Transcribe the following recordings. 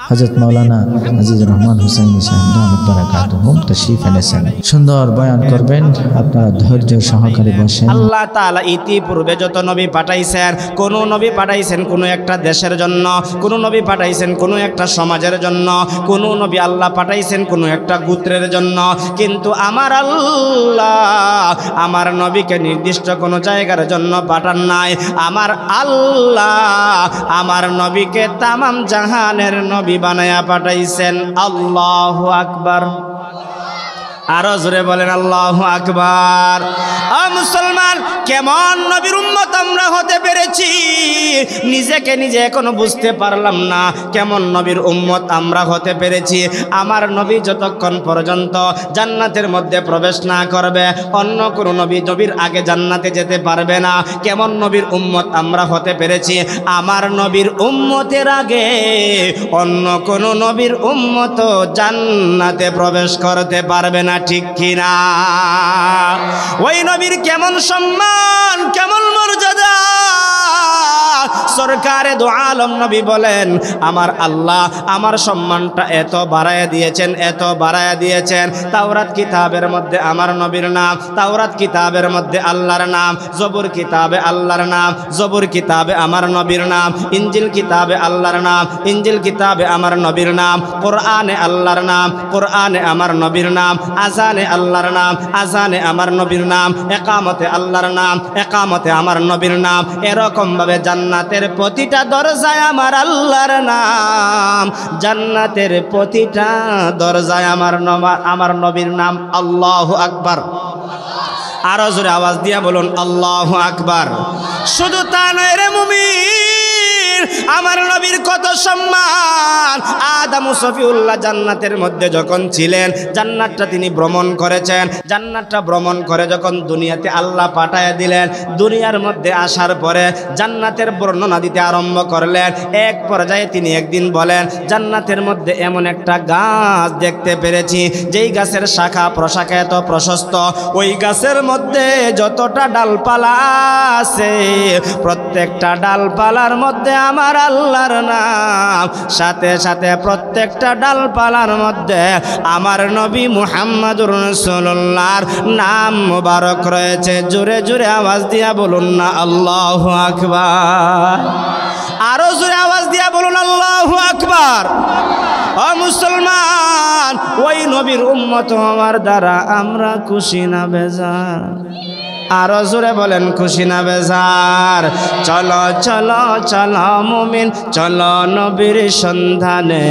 হযরত মাওলানা আজিজুর রহমান হুসাইনী সাহেব দামাত বারাকাতুহুম তাশরীফ এনেছেন। সুন্দর বয়ান করবেন, আপনারা ধৈর্য সহকারে বসেন। আল্লাহ তাআলা ইতিপূর্বে যত নবী পাঠাইছেন, কোন নবী পাঠাইছেন কোন একটা দেশের জন্য, কোন নবী পাঠাইছেন কোন একটা সমাজের জন্য, কোন নবী আল্লাহ পাঠাইছেন কোন একটা গোত্রের জন্য। কিন্তু আমার আল্লাহ আমার নবীকে নির্দিষ্ট কোন জায়গার জন্য পাঠান নাই। আমার আল্লাহ আমার নবীকে তামাম জাহানের নবী বানায়া পাঠাইছেন। আল্লাহু আকবার। আরো জোরে বলেন আল্লাহু আকবার। মুসলমান, কেমন নবীর উম্মত আমরা হতে পেরেছি নিজেকে নিজে এখনো বুঝতে পারলাম না। কেমন নবীর উম্মত আমরা হতে পেরেছি। আমার নবী যতক্ষণ পর্যন্ত জান্নাতের মধ্যে প্রবেশ না করবে, অন্য কোনো নবীর আগে জান্নাতে যেতে পারবে না। কেমন নবীর উম্মত আমরা হতে পেরেছি। আমার নবীর উম্মতের আগে অন্য কোনো নবীর উম্মত জান্নাতে প্রবেশ করতে পারবে না, ঠিক কিনা? ওই নবীর কেমন সম্মান, কেমন মর্যাদা। সরকারে দো আলম নবী বলেন, আমার আল্লাহ আমার সম্মানটা এত বাড়ায়া দিয়েছেন, এত বাড়ায়া দিয়েছেন। তাওরাত কিতাবের মধ্যে আমার নবীর নাম, তাওরাত কিতাবের মধ্যে আল্লাহর নাম, জবুর কিতাবে আল্লাহর নাম, জবুর কিতাবে আমার নবীর নাম, ইনজিল কিতাবে আল্লাহর নাম, ইনজিল কিতাবে আমার নবীর নাম, কোরআনে আল্লাহর নাম, কোরআনে আমার নবীর নাম, আজানে আল্লাহর নাম, আজানে আমার নবীর নাম, একামতে আল্লাহর নাম, একামতে আমার নবীর নাম। এরকম ভাবে জান্নাতের প্রতিটা দরজায় আমার আল্লাহর নাম, জান্নাতের প্রতিটা দরজায় আমার নবীর নাম। আল্লাহু আকবার। আরো জোরে আওয়াজ দিয়া বলুন আল্লাহু আকবার। শুধু তা নয় রে মুমিন, আমার নবীর কত সম্মান। আদম সফিউল্লাহ জান্নাতের মধ্যে যখন ছিলেন, জান্নাতটা তিনি ভ্রমণ করেছেন। জান্নাতটা ভ্রমণ করে যখন দুনিয়াতে আল্লাহ পাঠায় দিলেন, দুনিয়ার মধ্যে আসার পরে জান্নাতের বর্ণনা দিতে আরম্ভ করলেন। এক পর্যায়ে তিনি একদিন বলেন, জান্নাতের মধ্যে এমন একটা গাছ দেখতে পেরেছি, যেই গাছের শাখা প্রশাখা এত প্রশস্ত, ওই গাছের মধ্যে যতটা ডালপালা আছে প্রত্যেকটা ডালপালার মধ্যে আমার আল্লাহর নাম, সাথে সাথে প্রত্যেকটা ডালপালার মধ্যে আমার নবী মুহাম্মদুর রাসূলুল্লাহর নাম মুবারক রয়েছে। জোরে জোরে আওয়াজ দিয়া বলুন না আল্লাহু আকবার। আরো জোরে আওয়াজ দিয়া বলুন আল্লাহু আকবার। ও মুসলমান, ওই নবীর উম্মত হওয়ার দ্বারা আমরা খুশি না বেজার? আরো জোরে বলেন খুশি না বেজার? চলো চলো চলো মুমিন, চলো নবীর সন্ধানে,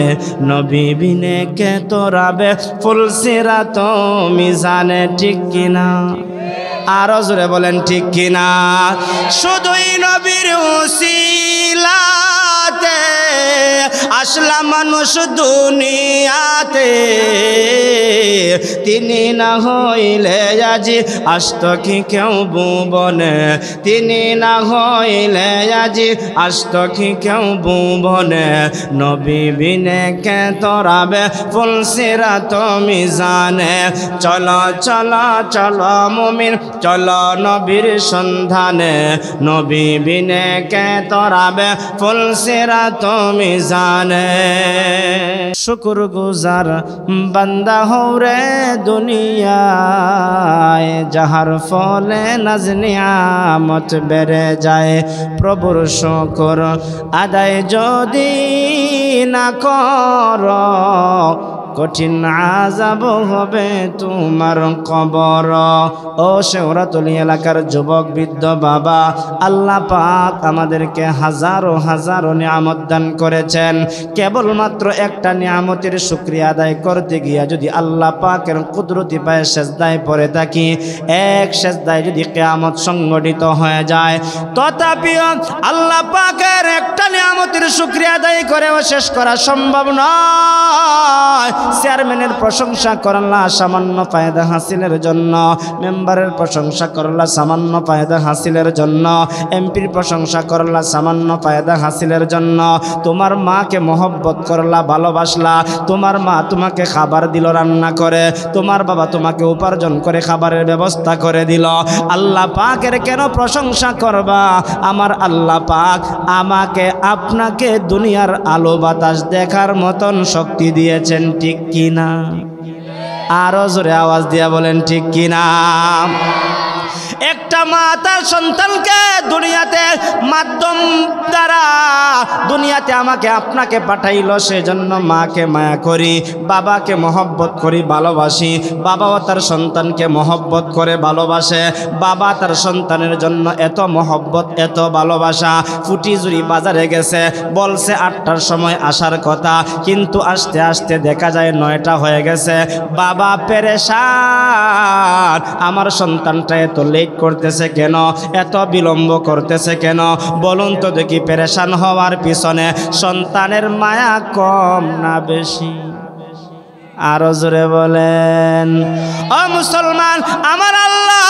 নবী বিনে কে তোরাবে ফুলসিরাত মিজানে, ঠিক কিনা? আরো জোরে বলেন ঠিক কিনা? শুধুই নবীর উসিলাতে আসলাম মানুষ দুনিয়াতে, তিনি না হইলে আজি আসত কি কেউ ভুবনে, তিনি না হইলে আজি আসত কি কেউ ভুবনে, নবী বিনে কে তোরাবে ফুলসিরাত মিজানে। চলো চলো চলো মুমিন, চলো নবীর সন্ধানে, নবী বিনে কে তোরাবে ফুলসিরাত মিজানে। শুকর গুজার বান্দা হৌরে দুনিয়ায়, যাহার ফলে নাজ নিয়ামত বেড়ে যায়। প্রভুর শুকর আদায় যদি না কর, কঠিন আযাব হবে তোমার কবর। ও শেওড়াতলী এলাকার যুবক বৃদ্ধ বাবা, আল্লাহ পাক আমাদেরকে হাজারো হাজারো নিয়ামত দান করেছেন। কেবলমাত্র একটা নিয়ামতের শুকরিয়া আদায় করতে গিয়া যদি আল্লাহ পাকের কুদরতি পায়ে সেজদায় পড়ে থাকি, এক সেজদায় যদি কিয়ামত সংগঠিত হয়ে যায়, তথাপিও আল্লাহ পাকের একটা নিয়ামতের শুকরিয়া আদায় করেও শেষ করা সম্ভব নয়। চেয়ারম্যানের প্রশংসা করলা সামান্য ফায়দা হাসিলের জন্য, মেম্বারের প্রশংসা করলা সামান্য ফায়দা হাসিলের জন্য, এমপির প্রশংসা করলা সামান্য ফায়দা হাসিলের জন্য। তোমার মাকে মহব্বত করলা, ভালোবাসলা, তোমার মা তোমাকে খাবার দিল রান্না করে, তোমার বাবা তোমাকে উপার্জন করে খাবারের ব্যবস্থা করে দিল। আল্লাহ পাকের কেন প্রশংসা করবা? আমার আল্লাহ পাক আমাকে আপনাকে দুনিয়ার আলো বাতাস দেখার মতন শক্তি দিয়েছেন, ঠিক কিনা? আরো জোরে আওয়াজ দিয়া বলেন ঠিক কিনা? একটা মা তার সন্তানকে দুনিয়াতে মাধ্যম দ্বারা দুনিয়াতে আমাকে আপনাকে পাঠাইল, সেজন্য মাকে মায়া করি, বাবাকে মহব্বত করি, ভালোবাসি। বাবাও তার সন্তানকে মহব্বত করে ভালোবাসে। বাবা তার সন্তানের জন্য এত মহব্বত, এত ভালোবাসা। ফুটিজুরি বাজারে গেছে, বলছে 8টার সময় আসার কথা, কিন্তু আসতে আসতে দেখা যায় 9টা হয়ে গেছে। বাবা পেরেশান, আমার সন্তানটা এত লেট করতেছে কেন, এত বিলম্ব করতেছে কেন? বলুন তো দেখি, পেরেশান হওয়ার পিছনে সন্তানের মায়া কম না বেশি? আরো জোরে বলেন। ও মুসলমান, আমার আল্লাহ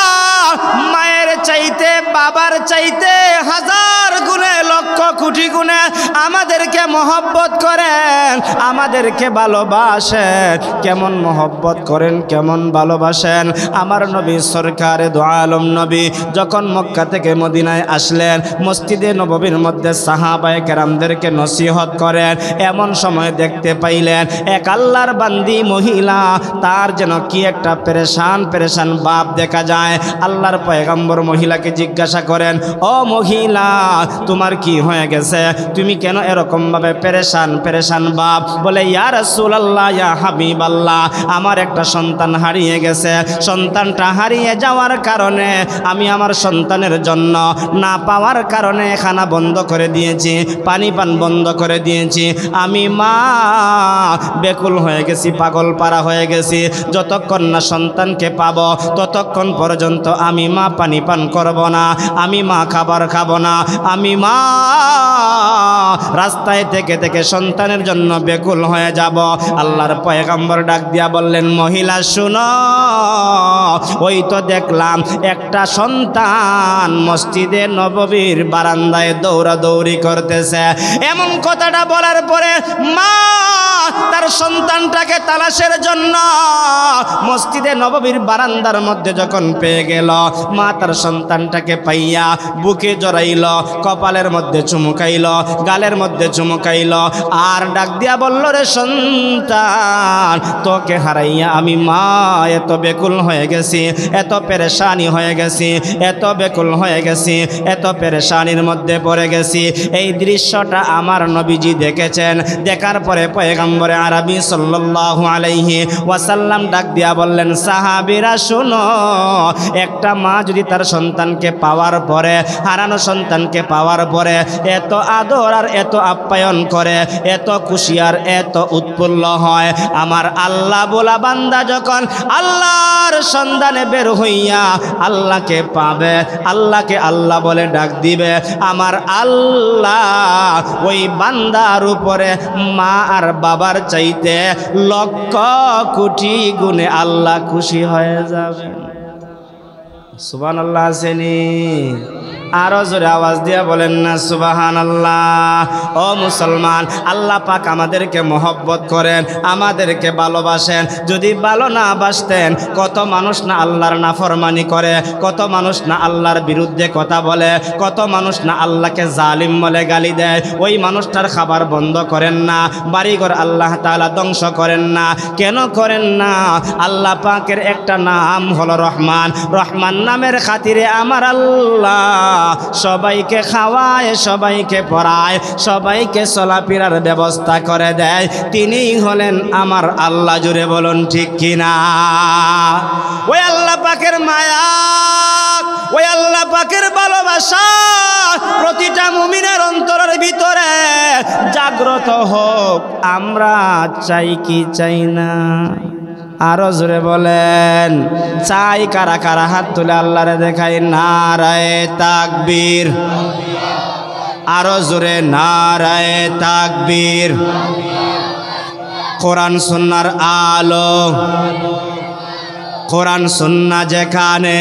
মায়ের চাইতে, বাবার চাইতে হাজার গুণে, লক্ষ কোটি গুণে আমাদেরকে মহব্বত করেন, আমাদেরকে ভালোবাসেন। কেমন মহব্বত করেন, কেমন ভালোবাসেন? আমার নবী সরকারে দো আলম নবী যখন মক্কা থেকে মদিনায় আসলেন, মসজিদে নববীর মধ্যে সাহাবায়ে কেরামদেরকে নসিহত করেন। এমন সময় দেখতে পাইলেন এক আল্লাহর বান্দি মহিলা, তার যেন কি একটা পেরেশান পেরেশান ভাব দেখা যায়। আল্লাহর পয়গম্বর মহিলাকে জিজ্ঞাসা করেন, ও মহিলা, তোমার কি হয়ে গেছে? তুমি কেন এরকম ভাবে পেরেশান পেরেশান ভাব? বলে, ইয়া রাসূলুল্লাহ, ইয়া হাবিবাল্লাহ, আমার একটা সন্তান হারিয়ে গেছে। সন্তানটা হারিয়ে যাওয়ার কারণে আমি আমার সন্তানের জন্য না পাওয়ার কারণে খানা বন্ধ করে দিয়েছি, পানি পান বন্ধ করে দিয়েছি। আমি মা বেকুল হয়ে গেছি, পাগল পারা হয়ে গেছি। যতক্ষণ না সন্তানকে পাবো ততক্ষণ পর্যন্ত আমি মা পানি পান করব না, আমি মা খাবার খাবো না, আমি মা রাস্তায় থেকে থেকে সন্তানের জন্য বেকুল হয়ে যাব। আল্লাহর পয়গম্বর ডাক দিয়া বললেন, মহিলা শুনো, ওই তো দেখলাম একটা সন্তান মসজিদে নববীর বারান্দায় দৌড়াদৌড়ি করতেছে। এমন কথাটা বলার পরে মা তার সন্তানটাকে তালাশের জন্য মসজিদে নববীর বারান্দার মধ্যে যখন পেয়ে গেল, মা তার সন্তানটাকে পাইয়া বুকে জড়াইল, কপালের মধ্যে চুমুকাইল, গালের মধ্যে চুমুকাইল, আর ডাক দিয়া বলল, রে সন্তান, তোকে হারাইয়া আমি মা এত বেকুল হয়ে গেছি, এত পেরেশানি হয়ে গেছি, এত বেকুল হয়ে গেছি, এত পেরেশানির মধ্যে পড়ে গেছি। এই দৃশ্যটা আমার নবীজি দেখেছেন। দেখার পরে পয়গম্বরে আরবি সাল্লাল্লাহু আলাইহি ওয়াসাল্লাম ডাক দিয়া বললেন, সাহাবীরা শুনো, একটা মা যদি তার সন্তানকে পাওয়ার পরে, হারানো সন্তানকে পাওয়ার পরে এত আদর আর এত আপ্যায়ন করে, এত খুশি আর এত উৎফুল্ল হয়, আমার আল্লাহ বলা বান্দা যখন আল্লাহর সন্ধানে বের হইয়া আল্লাহকে পাবে, আল্লাহকে আল্লাহ বলে ডাক দিবে, আমার আল্লাহ ওই বান্দার উপরে মা আর বাবার চাইতে লক্ষ কোটি গুণে আল্লাহ খুশি হয়ে যাবে। সুবহানাল্লাহ আসেনি? আরো জোরে আওয়াজ দিয়া বলেন না সুবহানাল্লাহ। ও মুসলমান, আল্লাহ পাক আমাদেরকে মহব্বত করেন, আমাদেরকে ভালোবাসেন। যদি ভালো না বাসতেন, কত মানুষ না আল্লাহর নাফরমানি করে, কত মানুষ না আল্লাহর বিরুদ্ধে কথা বলে, কত মানুষ না আল্লাহকে জালিম বলে গালি দেয়। ওই মানুষটার খাবার বন্ধ করেন না, বাড়িঘর আল্লাহ তাআলা ধ্বংস করেন না। কেন করেন না? আল্লাহ পাকের একটা নাম হলো রহমান। রহমান নামের খাতিরে আমার আল্লাহ সবাইকে খাওয়ায়, সবাইকে পড়ায়, সবাইকে চলাফেরার ব্যবস্থা করে দেয়। তিনি হলেন আমার আল্লাহ। জুড়ে বলুন ঠিক কিনা? ওই আল্লাহ পাকের মায়া, ওই আল্লাহ পাকের ভালোবাসা প্রতিটা মুমিনের অন্তরের ভিতরে জাগ্রত হোক। আমরা চাই কি চাই না? আরো জোরে বলেন, চাই কারা কারা? হাত তুলে আল্লাহরে দেখাই। নারায়ে তাকবীর। আরো জোরে নারায়ে তাকবীর। কোরআন সুন্নাহর আলো, কোরআন সুন্নাহ যেখানে,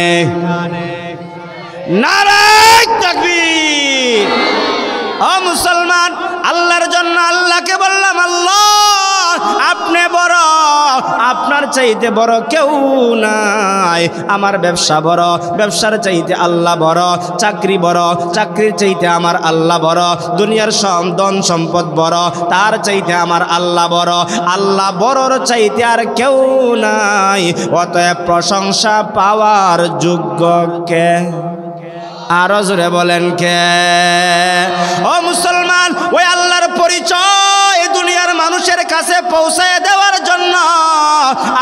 নারায়ে তাকবীর। ও মুসলমান, আল্লাহর জন্য আল্লাহকে বললাম, আল্লাহ আপনি বড়, আপনার চাইতে বড় কেউ নাই। আমার ব্যবসা বড়, ব্যবসার চাইতে আল্লাহ বড়। চাকরি বড়, চাকরির চাইতে আমার আল্লাহ বড়। দুনিয়ার ধন সম্পদ বড়, তার চাইতে আমার আল্লাহ বড়। আল্লাহ বড়র চাইতে আর কেউ নাই। অতএব প্রশংসা পাওয়ার যোগ্য কে? আরো জোরে বলেন কে? ও মুসলমান, ওই আল্লাহর পরিচয় দুনিয়ার মানুষের কাছে পৌঁছায় দেওয়ার জন্য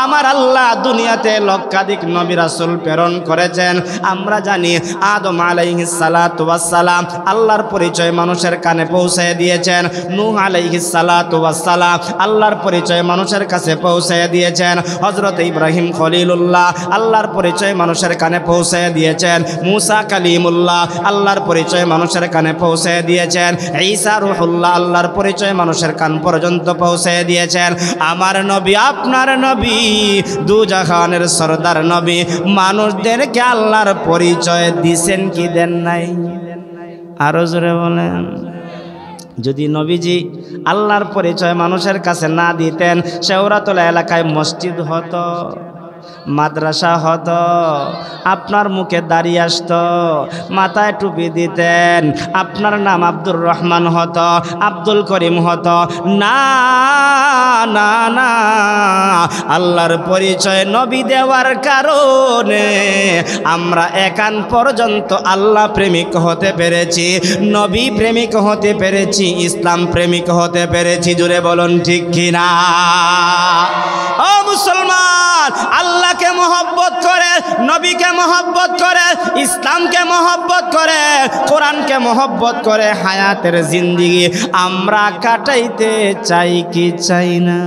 আমার আল্লাহ দুনিয়াতে লক্ষাধিক নবী রাসূল প্রেরণ করেছেন। আমরা জানি আদম আলাইহিস সালাতু ওয়াস সালাম আল্লাহর পরিচয় মানুষের কানে পৌঁছায় দিয়েছেন। নূহ আলাইহিস সালাতু ওয়াস সালাম আল্লাহর পরিচয় মানুষের কাছে পৌঁছায় দিয়েছেন। হযরত ইব্রাহিম খলিলুল্লাহ আল্লাহর পরিচয় মানুষের কানে পৌঁছায় দিয়েছেন। মুসা কালিমুল্লাহ আল্লাহর পরিচয় মানুষের কানে পৌঁছায় দিয়েছেন। ঈসা রূহুল্লাহ আল্লাহর পরিচয় মানুষের কান পর্যন্ত পৌঁছায় দিয়েছেন। আমার নবী, আপনার নবী, দু জাহানের সরদার নবী মানুষদেরকে আল্লাহর পরিচয় দিছেন কি দেন নাই? আরো জোরে বলেন। যদি নবীজি আল্লাহর পরিচয় মানুষের কাছে না দিতেন, শেওড়াতলা এলাকায় মসজিদ হতো, মাদ্রাসা হতো, আপনার মুখে দাঁড়িয়ে আসতো, মাথায় টুপি দিতেন, আপনার নাম আব্দুর রহমান হতো, আব্দুল করিম হতো। না না না, আল্লাহর পরিচয় নবী দেওয়ার কারণে আমরা একান পর্যন্ত আল্লাহ প্রেমিক হতে পেরেছি, নবী প্রেমিক হতে পেরেছি, ইসলাম প্রেমিক হতে পেরেছি। জুড়ে বলুন ঠিক কিনা? ও মুসলমান, আল্লাহকে মহব্বত করে, নবীকে মহব্বত করে, ইসলামকে মহব্বত করে, কোরআনকে মহব্বত করে হায়াতের জিন্দেগি আমরা কাটাইতে চাই কি চাই না?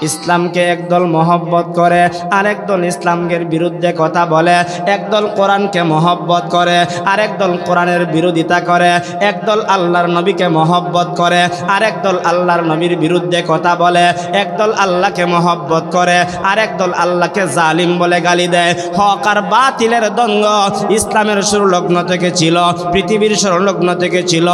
ইসলামকে একদল মহব্বত করে, আরেকদল ইসলামের বিরুদ্ধে কথা বলে। একদল কোরআনকে মহব্বত করে, আরেকদল কোরআনের বিরোধিতা করে। একদল আল্লাহর নবীকে মহব্বত করে, আরেকদল আল্লাহর নবীর বিরুদ্ধে কথা বলে। একদল আল্লাহকে মহব্বত করে, আরেকদল আল্লাহকে জালিম বলে গালি দেয়। হক আর বাতিলের দ্বন্দ্ব ইসলামের শুরুলগ্ন থেকে ছিল, পৃথিবীর শুরুলগ্ন থেকে ছিল,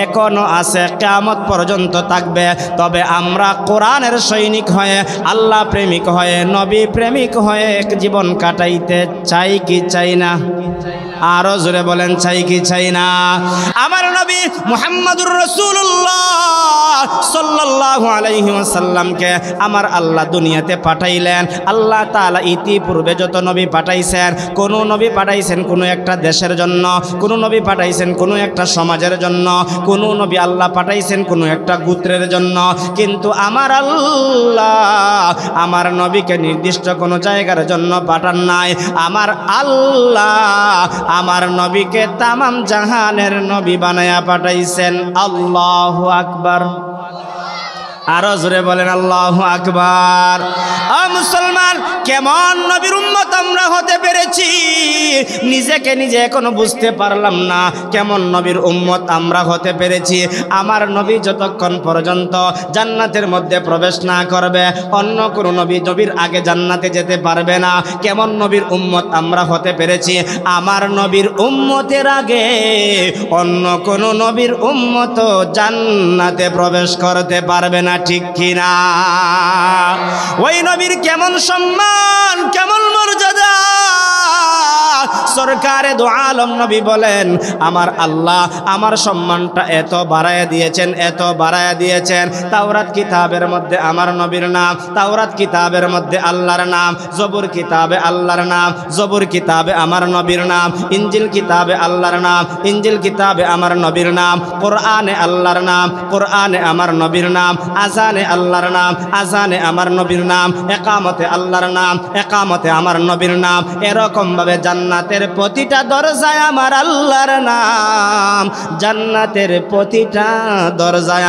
এখনো আছে, কিয়ামত পর্যন্ত থাকবে। তবে আমরা কোরআনের সৈনিক হয়ে, আল্লাহ প্রেমিক হয়ে, নবী প্রেমিক হয়ে জীবন কাটাইতে চাই কি চাই না? আরো জোরে বলেন, চাই কি চাই না? আমার নবী মুহাম্মদুর রাসূলুল্লাহ সাল্লাল্লাহু আলাইহি ওয়াসাল্লামকে আমার আল্লাহ দুনিয়াতে পাঠাইলেন। আল্লাহ তাআলা ইতিপূর্বে যত নবী পাঠাইছেন, কোন নবী পাঠাইছেন কোন একটা দেশের জন্য, কোন নবী পাঠাইছেন কোন একটা সমাজের জন্য, কোন নবী আল্লাহ পাঠাইছেন কোন একটা গোত্রের জন্য। কিন্তু আমার আল্লাহ আমার নবীকে নির্দিষ্ট কোন জায়গার জন্য পাঠান নাই। আমার আল্লাহ আমার নবীকে তামাম জাহানের নবী বানায়া পাঠাইছেন। আল্লাহু আকবার। আরো জোরে বলেন আল্লাহু আকবার। ও মুসলমান, কেমন নবীর উম্মত আমরা হতে পেরেছি নিজেকে নিজে এখনো বুঝতে পারলাম না। কেমন নবীর উম্মত আমরা হতে পেরেছি। আমার নবী যতক্ষণ পর্যন্ত জান্নাতের মধ্যে প্রবেশ না করবে, অন্য কোনো নবীর আগে জান্নাতে যেতে পারবে না। কেমন নবীর উম্মত আমরা হতে পেরেছি। আমার নবীর উম্মতের আগে অন্য কোনো নবীর উম্মত জান্নাতে প্রবেশ করতে পারবে না, ঠিক কিনা? ওই নবীর কেমন সম্মান, কেমন মর্যাদা। সরকারে দু আলম নবী বলেন, আমার আল্লাহ আমার সম্মানটা এত বাড়ায় দিয়েছেন, এত বাড়ায় দিয়েছেন। তাওরাত কিতাবের মধ্যে আমার নবীর নাম, তাওরাত কিতাবের মধ্যে আল্লাহর নাম, জবুর কিতাবে আল্লাহর নাম, জবুর কিতাবে আমার নবীর নাম, ইনজিল কিতাবে আল্লাহর নাম, ইনজিল কিতাবে আমার নবীর নাম, কোরআনে আল্লাহর নাম, কোরআনে আমার নবীর নাম, আজানে আল্লাহর নাম, আজানে আমার নবীর নাম, একামতে আল্লাহর নাম, একামতে আমার নবীর নাম। এরকম ভাবে জান্নাতের প্রতিটা দরজায় আমার আল্লাহর নাম, জান্নাতের প্রতিটা দরজায়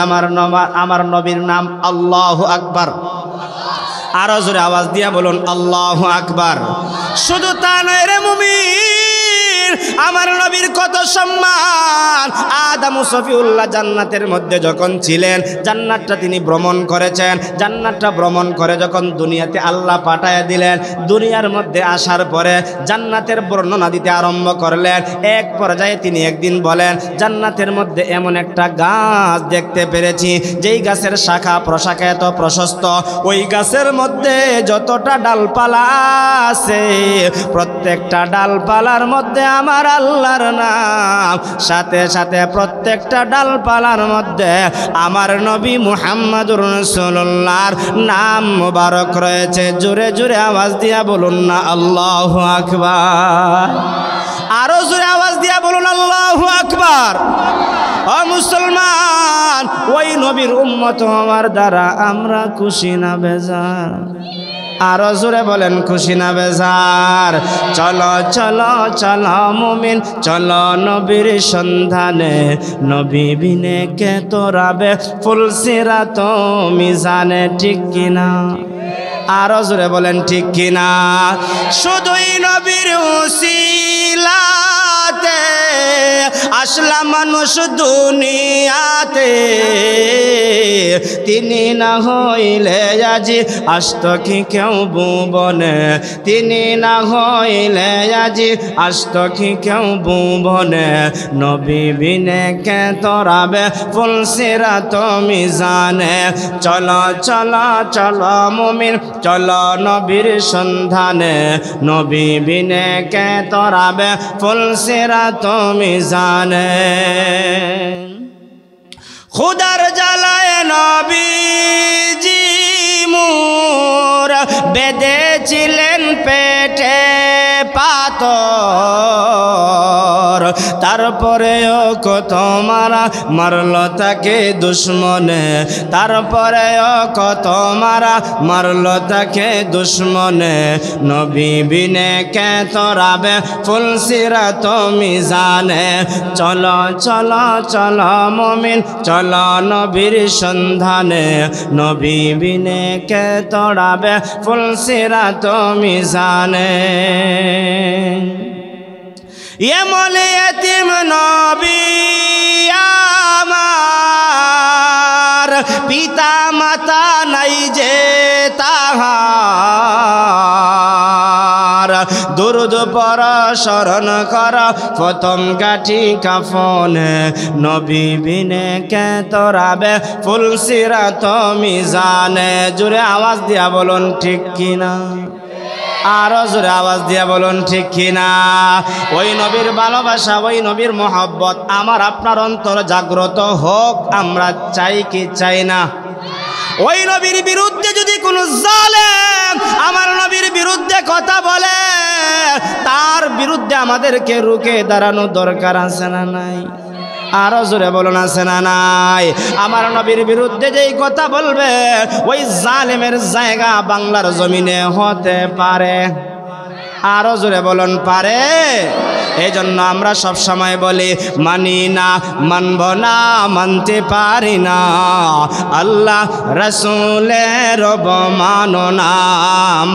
আমার নবীর নাম। আল্লাহু আকবার। আরো জোরে আওয়াজ দিয়া বলুন আল্লাহু আকবার। শুধু তা নয় রে মুমিন, আমার নবীর কত সম্মান। আদম ও সফিউল্লাহ জান্নাতের মধ্যে যখন ছিলেন, জান্নাতটা তিনি ভ্রমণ করেছেন। জান্নাতটা ভ্রমণ করে যখন দুনিয়াতে আল্লাহ পাঠায় দিলেন, দুনিয়ার মধ্যে আসার পরে জান্নাতের বর্ণনা দিতে আরম্ভ করলেন। এক পর্যায়ে তিনি একদিন বলেন, জান্নাতের মধ্যে এমন একটা গাছ দেখতে পেরেছি, যেই গাছের শাখা প্রশাখা এত প্রশস্ত, ওই গাছের মধ্যে যতটা ডালপালা আছে প্রত্যেকটা ডালপালার মধ্যে আমার আল্লাহর নাম, সাথে সাথে প্রত্যেকটা ডালপালার মধ্যে আমার নবী মুহাম্মদুর রাসূলুল্লাহর নাম মুবারক রয়েছে। জোরে জোরে আওয়াজ দিয়া বলুন না আল্লাহু আকবার। আরো জোরে আওয়াজ দিয়া বলুন আল্লাহু আকবার। ও মুসলমান, ওই নবীর উম্মত হওয়ার দ্বারা আমরা খুশি না বেজার? আরো জোরে বলেন খুশি না বেজার? চলো চলো চলো মুমিন, চলো নবীর সন্ধানে, নবী বিনে কে তোরাবে ফুলসিরাত মিজানে, ঠিক কিনা? আরো জোরে বলেন ঠিক কিনা? শুধুই নবীর উসিলাতে আসলাম মানুষ দুনিয়াতে, তিনি না হইলে আজি আসত কি কেউ ভুবনে, তিনি না হইলে আজি আসত কি কেউ ভুবনে, নবী বিনে কে তোরাবে ফুলসিরাত মিজানে। চলো চলো চলো মুমিন, চলো নবীর সন্ধানে, নবী বিনে কে তোরাবে ফুলসিরাত মিজানে। খুদার জ্বালায় নবীজি মুর বেঁধেছিলেন পেটে পাথর, তারপরেও কত মারা মারল তাকে দুশ্মনে, তারপরেও কত মারা মারল তাকে দুশ্মনে, নবী বিনে কে তোরাবে ফুলসিরাত মিজানে। চলো চলো চলো মুমিন, চলো নবীর সন্ধানে, নবী বিনে কে তোরাবে ফুলসিরাত মিজানে। এমন এতিম নবী আমার, পিতা মাতা নাই যে তাহার, দুরুদ পর স্মরণ কর প্রথম কাঠি কাফনে, নবী বিনে কে তোরাবে ফুলসিরাত মিজানে। জোরে আওয়াজ দিয়া বলুন ঠিক কিনা? আরো জোরে আওয়াজ দিয়া বলুন ঠিক কিনা? ওই নবীর ভালোবাসা, ওই নবীর মহব্বত আমার আপনার অন্তর জাগ্রত হোক, আমরা চাই কি চাই না? ওই নবীর বিরুদ্ধে যদি কোনো জালেম আমার নবীর বিরুদ্ধে কথা বলে, তার বিরুদ্ধে আমাদেরকে রুখে দাঁড়ানো দরকার আছে না নাই? আরো জোরে বলুন আছে না নাই? আমার নবীর বিরুদ্ধে যেই কথা বলবে, ওই জালেমের জায়গা বাংলার জমিনে হতে পারে। আরো জোরে বলুন পারে? এই জন্য আমরা সব সময় বলি, মানি না, মানব না, মানতে পারি না, আল্লাহ রাসূলের অবমাননা।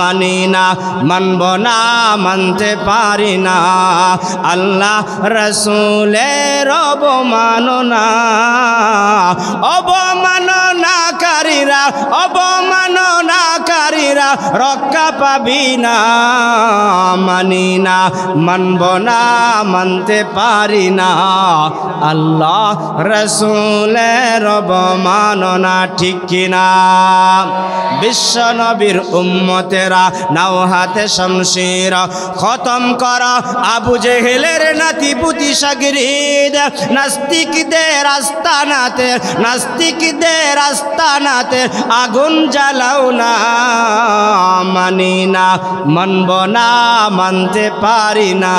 মানি না, মানব না, মানতে পারি না, আল্লাহ রাসূলের অবমাননা। অবমাননাকারীরা, অবমাননাকারীরা রক্ষা পাবি না। মানি না, মানব না, মানতে পারি না, আল্লাহ রাসূলের অবমাননা, ঠিক কিনা? বিশ্ব নবীর উম্মতেরা নাও হাতে শমশির, খতম কর আবু জেহেলের নাতিপুতি শাগরিদ, নাস্তিকদের আস্তানাতে, নাস্তিকদের আস্তানাতে আগুন জ্বালাও না। মানি না, মানব না, মানতে পারি না,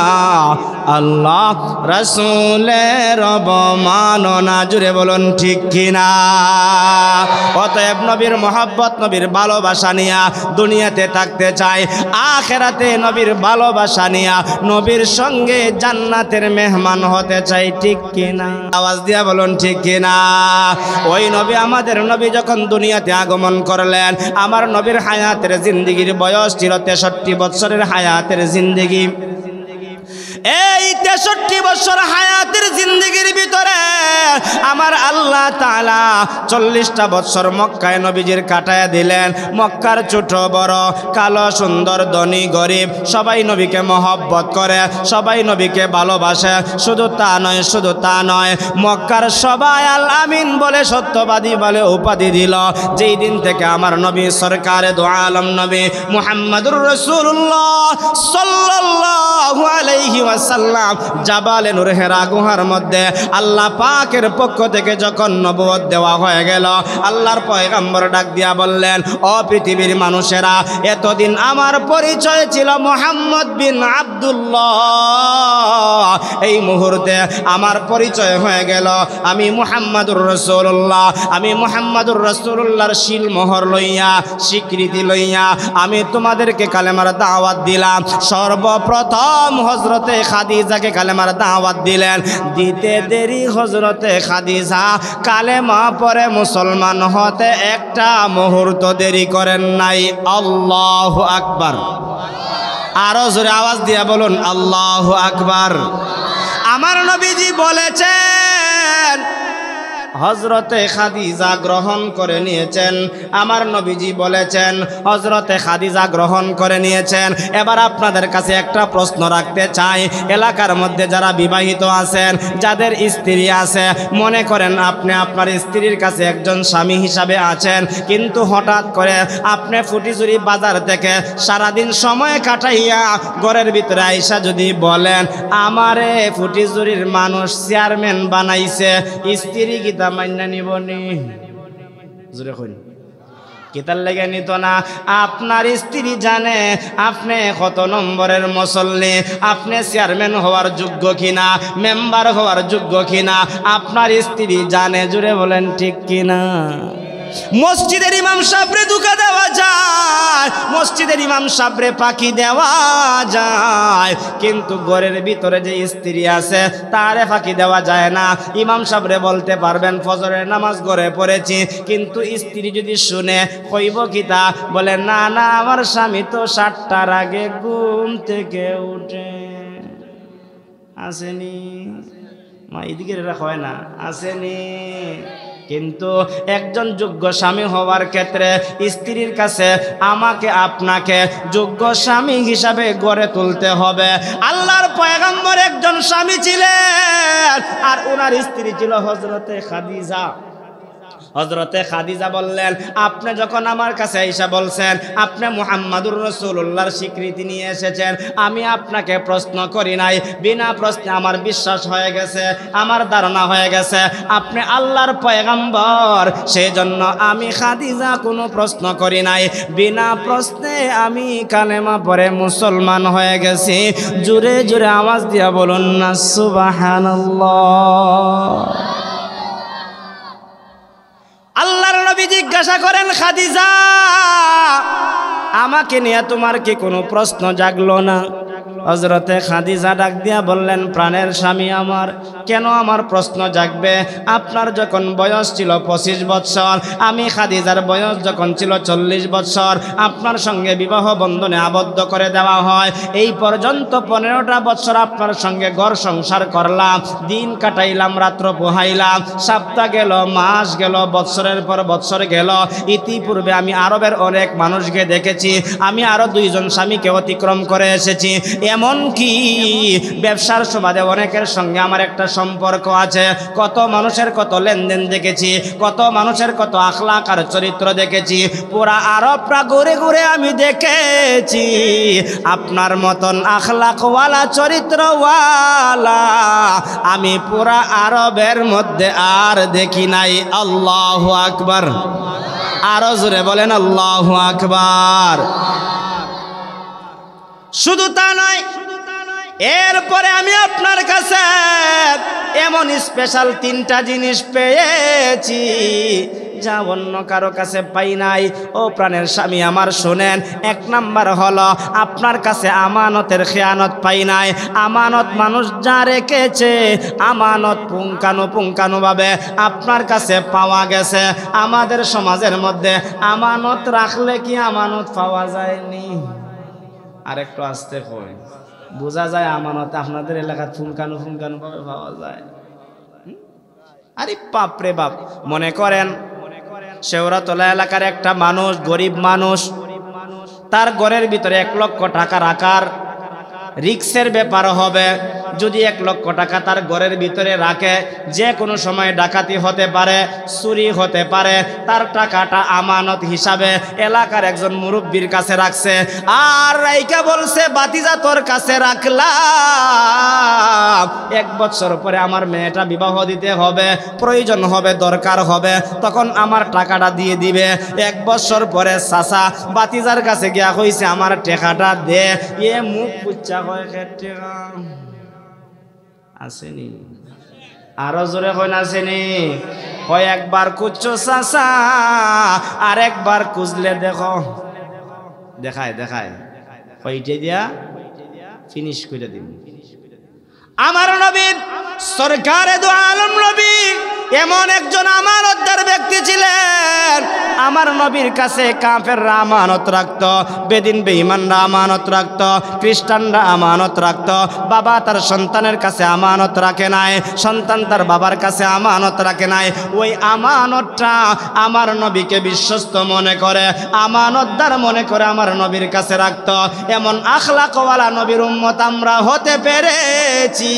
আল্লাহ রাসূলের অবমাননা। জুড়ে বলুন ঠিক কিনা? অতএব নবীর মহব্বত, নবীর ভালোবাসা নিয়া দুনিয়াতে থাকতে চাই, আখেরাতে নবীর ভালোবাসা নিয়া নবীর সঙ্গে জান্নাতের মেহমান হতে চাই, ঠিক কিনা? আওয়াজ দিয়া বলুন ঠিক কিনা? ওই নবী, আমাদের নবী যখন দুনিয়াতে আগমন করলেন, আমার নবীর হায়াতের জিন্দেগির বয়স ছিল 63 বছরের হায়াতের জিন্দেগি। এই 63 বছর হায়াতের জিন্দেগির ভিতরে আমার আল্লাহ তাআলা 40টা বছর মক্কায় নবীজির কাটায় দিলেন। মক্কার ছোট বড়, কালো সুন্দর, ধনী গরিব সবাই নবীকে মহব্বত করে, সবাই নবীকে ভালোবাসে। শুধু তা নয়, মক্কার সবাই আল আমিন বলে, সত্যবাদী বলে উপাধি দিল। যেই দিন থেকে আমার নবী সরকারে দো আলম নবী মুহাম্মদুর রাসূলুল্লাহ সাল্লাল্লাহু আলাইহি ওয়াসাল্লাম জাবালে নূর হেরা গুহার মধ্যে আল্লাহ পাকের পক্ষ থেকে যখন নবুয়ত দেওয়া হয়ে গেল, আল্লাহর পয়গম্বর ডাক দিয়া বললেন, ও পৃথিবীর মানুষেরা, এতদিন আমার পরিচয় ছিল মুহাম্মদ বিন আব্দুল্লাহ, এই মুহূর্তে আমার পরিচয় হয়ে গেল আমি মুহাম্মদুর রাসূলুল্লাহ। আমি মুহাম্মদুর রাসূলুল্লাহর শিলমোহর লইয়া, স্বীকৃতি লইয়া আমি তোমাদেরকে কালেমার দাওয়াত দিলাম। সর্বপ্রথম হযরতে খাদিজাকে কালেমার দাওয়াত দিলেন। দিতে দেরি হযরতে খাদিজা কালেমা পড়ে মুসলমান হতে একটা মুহূর্ত দেরি করেন নাই। আল্লাহু আকবার। আরো জোরে আওয়াজ দিয়া বলুন আল্লাহু আকবার। আমার নবীজি বলেছেন, হযরতে খাদিজা গ্রহণ করে নিয়েছেন। আমার নবীজি বলেছেন, হযরতে খাদিজা গ্রহণ করে নিয়েছেন। এবার আপনাদের কাছে একটা প্রশ্ন রাখতে চাই। এলাকার মধ্যে যারা বিবাহিত আছেন, যাদের স্ত্রী আছে, মনে করেন আপনি আপনার স্ত্রীর কাছে একজন স্বামী হিসাবে আছেন, কিন্তু হঠাৎ করে আপনি ফুটিজুরি বাজার থেকে সারাদিন সময় কাটাইয়া ঘরের ভিতরে আইসা যদি বলেন, আমারে ফুটিজুরির মানুষ চেয়ারম্যান বানাইছে, স্ত্রী কি মাইনা নিবনি? জোরে কইন, কিতার লেগে নিত না? আপনার স্ত্রী জানে আপনি কত নম্বরের মুসল্লি, আপনি চেয়ারম্যান হওয়ার যোগ্য কিনা, মেম্বার হওয়ার যোগ্য কিনা, আপনার স্ত্রী জানে। জুড়ে বলেন ঠিক কিনা? মসজিদের ইমাম সাহেবরে ধোঁকা দেওয়া যায়, মসজিদের ইমাম সাহেবরে ফাঁকি দেওয়া যায়, কিন্তু ঘরের ভিতরে যে স্ত্রী আছে তারে ফাঁকি দেওয়া যায় না। ইমাম সাহেবরে বলতে পারবেন ফজরের নামাজ ঘরে পড়েছি, কিন্তু স্ত্রী যদি শুনে কইব কিতা? বলে না না, আমার স্বামী তো 7টার আগে ঘুম থেকে উঠে। আসেনি মা, এদিকে রাখা হয় না, আসেনি। কিন্তু একজন যোগ্য স্বামী হওয়ার ক্ষেত্রে স্ত্রীর কাছে আমাকে আপনাকে যোগ্য স্বামী হিসাবে গড়ে তুলতে হবে। আল্লাহর পয়গম্বর একজন স্বামী ছিলেন, আর ওনার স্ত্রী ছিল হযরতে খাদিজা। হযরতে খাদিজা বললেন, আপনি যখন আমার কাছে এসে বলছেন আপনি মুহাম্মাদুর রাসূলুল্লাহর স্বীকৃতি নিয়ে এসেছেন, আমি আপনাকে প্রশ্ন করি নাই, বিনা প্রশ্নে আমার বিশ্বাস হয়ে গেছে, আমার ধারণা হয়ে গেছে আপনি আল্লাহর পয়গম্বর। সেই জন্য আমি খাদিজা কোনো প্রশ্ন করি নাই, বিনা প্রশ্নে আমি কালেমা পড়ে মুসলমান হয়ে গেছি। জোরে জোরে আওয়াজ দিয়া বলুন না সুবহানাল্লাহ। আল্লাহর নবী জিজ্ঞাসা করেন, খাদিজা আমাকে নিয়ে তোমার কি কোনো প্রশ্ন জাগলো না? হযরতে খাদিজা ডাক দিয়া বললেন, প্রাণের স্বামী আমার, কেন আমার প্রশ্ন জাগবে? আপনার যখন বয়স ছিল 25 বছর, আমি খাদিজার বয়স যখন ছিল 40 বছর, আপনার সঙ্গে বিবাহ বন্ধনে আবদ্ধ করে দেওয়া হয়। এই পর্যন্ত 15টা বছর আপনার সঙ্গে ঘর সংসার করলাম, দিন কাটাইলাম, রাত্র পোহাইলাম, সপ্তাহ গেল, মাস গেল, বৎসরের পর বৎসর গেল। ইতিপূর্বে আমি আরবের অনেক মানুষকে দেখেছি, আমি আরো 2 জন স্বামীকে অতিক্রম করে এসেছি। এমনকি ব্যবসার সুবাদে অনেকের সঙ্গে আমার একটা সম্পর্ক আছে। কত মানুষের কত লেনদেন দেখেছি, কত মানুষের কত আখলাক আর চরিত্র দেখেছি। পুরা আরবরা ঘুরে ঘুরে আমি দেখেছি, আপনার মতন আখলাকওয়ালা চরিত্রওয়ালা আমি পুরা আরবের মধ্যে আর দেখি নাই। আল্লাহু আকবার। আরো জোরে বলেন আল্লাহু আকবার। শুধু তা নয়, এরপরে আমি আপনার কাছে এমন স্পেশাল 3টা জিনিস পেয়েছি যা অন্য কারো কাছে পাই নাই। ও প্রাণের স্বামী আমার শোনেন, 1 নাম্বার হলো আপনার কাছে আমানতের খেয়ানত পাই নাই। আমানত মানুষ যা রেখেছে, আমানত পুঙ্খানুপুঙ্খানুভাবে আপনার কাছে পাওয়া গেছে। আমাদের সমাজের মধ্যে আমানত রাখলে কি আমানত পাওয়া যায়নি? আর একটু আসতে হয়, বোঝা যায় আমানত আপনাদের এলাকার ফুনকানো ভাবে পাওয়া যায়। আরে বাপ রে বাপ, মনে করেন শেওড়াতলা এলাকার একটা মানুষ, গরিব মানুষ, তার ঘরের ভিতরে 1 লক্ষ টাকা রাখার রিক্সের ব্যাপার হবে। যদি 1 লক্ষ টাকা তার ঘরের ভিতরে রাখে, যে কোনো সময় ডাকাতি হতে পারে, চুরি হতে পারে, তার টাকাটা আমানত হিসাবে এলাকার একজন মুরব্বীর কাছে রাখছে। আর রাইকা বলছে, বাতিজা তোর কাছে রাখলাম, 1 বছর পরে আমার মেয়েটা বিবাহ দিতে হবে, প্রয়োজন হবে, দরকার হবে, তখন আমার টাকাটা দিয়ে দিবে। 1 বছর পরে চাচা বাতিজার কাছে গিয়া কইছে, আমার টাকাটা দে। এ মুখ পুচ্চা কয়, টাকা আসেনি? আরো জোরে কই না আসেনি? কয় একবার কুচ্ছো চাচা, আর একবার কুজলে দেখো। দেখায় কয়টা দিয়া ফিনিশ করে দিন। আমার নবী সরকারে দু আলম নবী এমন একজন আমানতদার ব্যক্তি ছিলেন। আমার নবীর কাছে কাফেররা আমানত রাখত, বেদিন বেঈমানরা আমানত রাখত, খ্রিস্টানরা আমানত রাখত। বাবা তার সন্তানের কাছে আমানত রাখে নাই, সন্তান তার বাবার কাছে আমানত রাখে নাই। ওই আমানতটা আমার নবীকে বিশ্বস্ত মনে করে, আমানতদার মনে করে আমার নবীর কাছে রাখত। এমন আখলাকওয়ালা নবীর উম্মত আমরা হতে পেরেছি।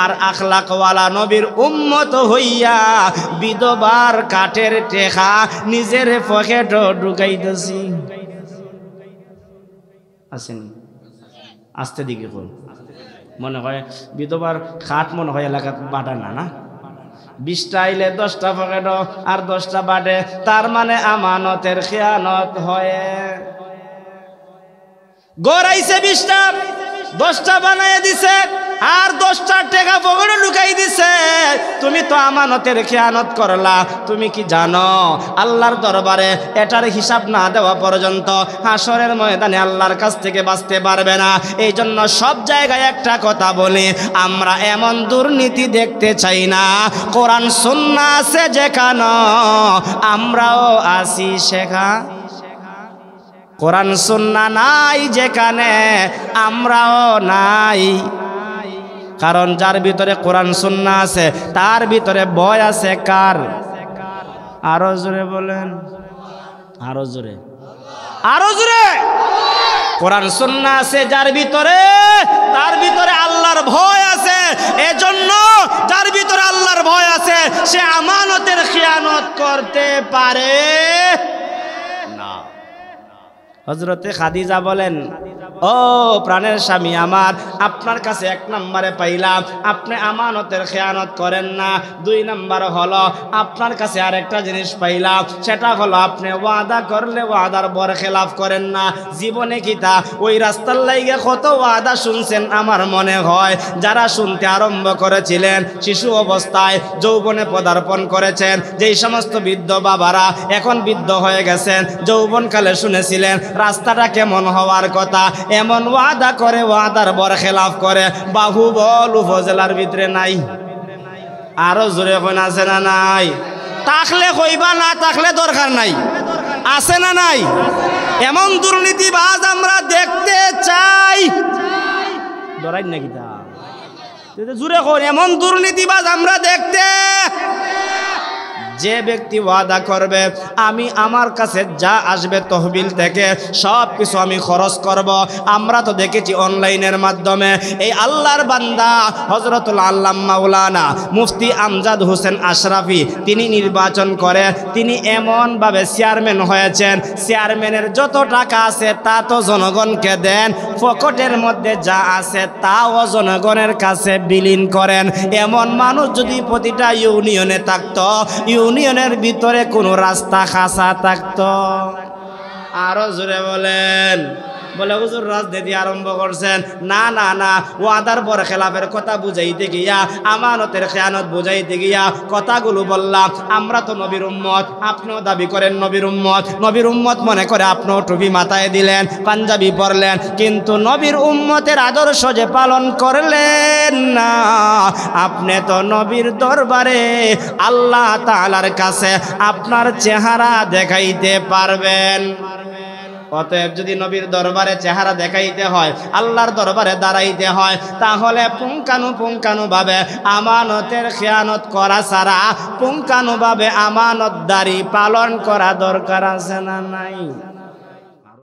আর আখলাকওয়ালা নবীর উম্মত হইয়া বিধবার কাঠের টেকা নিজের পকেট ঢুকাইতেছি। আসেনি? আস্তে দিকে কোন মনে হয় বিধবার খাট মনে হয় এলাকাত বাটা না 20টা আইলে 10টা পকেট আর 10টা বাটে, তার মানে আমানতের খেয়ানত হয়। গড়াইছে 20টা, 10টা বানায় দিছে, আর 10টা টাকা পকেটে ঢুকাই দিছে। তুমি তো আমানতের খেয়ানত করলা। তুমি কি জানো আল্লাহর দরবারে এটার হিসাব না দেওয়া পর্যন্ত হাসরের ময়দানে আল্লাহর কাছ থেকে বাঁচতে পারবে না। এই জন্য সব জায়গায় একটা কথা বলি, আমরা এমন দুর্নীতি দেখতে চাই না। কোরআন সুন্নাহ আছে যেখানে, আমরাও আসি শেখা। কোরআন সুন্নাহ নাই যেখানে, আমরাও নাই। কারণ যার ভিতরে কোরআন সুন্নাহ আছে তার ভিতরে ভয় আছে কার? আরো জোরে বলেন, আরো জোরে, আরো জোরে। কোরআন সুন্নাহ আছে যার ভিতরে, তার ভিতরে আল্লাহর ভয় আছে। এজন্য যার ভিতরে আল্লাহর ভয় আছে সে আমানতের খিয়ানত করতে পারে না। হযরতে খাদিজা বলেন, ও প্রাণের স্বামী আমার, আপনার কাছে 1 নম্বরে পাইলাম আপনি আমানতের খেয়ানত করেন না। 2 নম্বর হলো আপনার কাছে আরেকটা জিনিস পাইলাম, সেটা হলো আপনি ওয়াদা করলে ওয়াদার বরখেলাফ করেন না। জীবনে কি তা ওই রাস্তার লাইগে কত ওয়াদা শুনছেন? আমার মনে হয় যারা শুনতে আরম্ভ করেছিলেন শিশু অবস্থায়, যৌবনে পদার্পণ করেছেন, যেই সমস্ত বৃদ্ধ বাবারা এখন বৃদ্ধ হয়ে গেছেন, যৌবনকালে শুনেছিলেন রাস্তাটা কেমন হওয়ার কথা, এমন ওয়াদা করে ওয়াদার বরখেলাফ করে বাহুবল উপজেলার ভিতরে নাই। আরো জোরে কোন আছে না নাই? থাকলে কইবা, না থাকলে দরকার নাই। আছে না নাই? এমন দুর্নীতিবাজ আমরা দেখতে চাই। ধরাই নাকি তা জোরে কোন, এমন দুর্নীতিবাজ আমরা দেখতে। যে ব্যক্তি ওয়াদা করবে আমি আমার কাছে যা আসবে তহবিল থেকে সব কিছু আমি খরচ করব। আমরা তো দেখেছি অনলাইনের মাধ্যমে এই আল্লাহর বান্দা হযরতুল আল্লামা মাওলানা মুফতি আমজাদ হোসেন আশরাফি তিনি নির্বাচন করে তিনি এমনভাবে চেয়ারম্যান হয়েছেন, চেয়ারম্যানের যত টাকা আছে তা তো জনগণকে দেন, পকেটের মধ্যে যা আছে তাও জনগণের কাছে বিলীন করেন। এমন মানুষ যদি প্রতিটা ইউনিয়নে থাকতো, ইউনিয়নের ভিতরে কোনো রাস্তা খাসা থাকতো। আরো জোরে বলেন। বলে হুজুর রাজনীতি আরম্ভ করছেন। না না না, ওয়াদার বরখেলাফের কথা বুঝাইতে গিয়া, আমানতের খেয়ানত বুঝাইতে গিয়া কথাগুলো বললাম। আমরা তো নবীর উম্মত, আপনিও দাবি করেন নবীর উম্মত, নবীর উম্মত মনে করে আপনিও টুপি মাথায় দিলেন, পাঞ্জাবি পরলেন, কিন্তু নবীর উম্মতের আদর্শ যে পালন করলেন না। আপনি তো নবীর দরবারে আল্লাহ তাআলার কাছে আপনার চেহারা দেখাইতে পারবেন? অতএব যদি নবীর দরবারে চেহারা দেখাইতে হয়, আল্লাহর দরবারে দাঁড়াইতে হয়, তাহলে পুঙ্খানুপুঙ্খানুভাবে আমানতের খেয়ানত করা ছাড়া পুঙ্খানুভাবে আমানতদারি পালন করা দরকার আছে না নাই?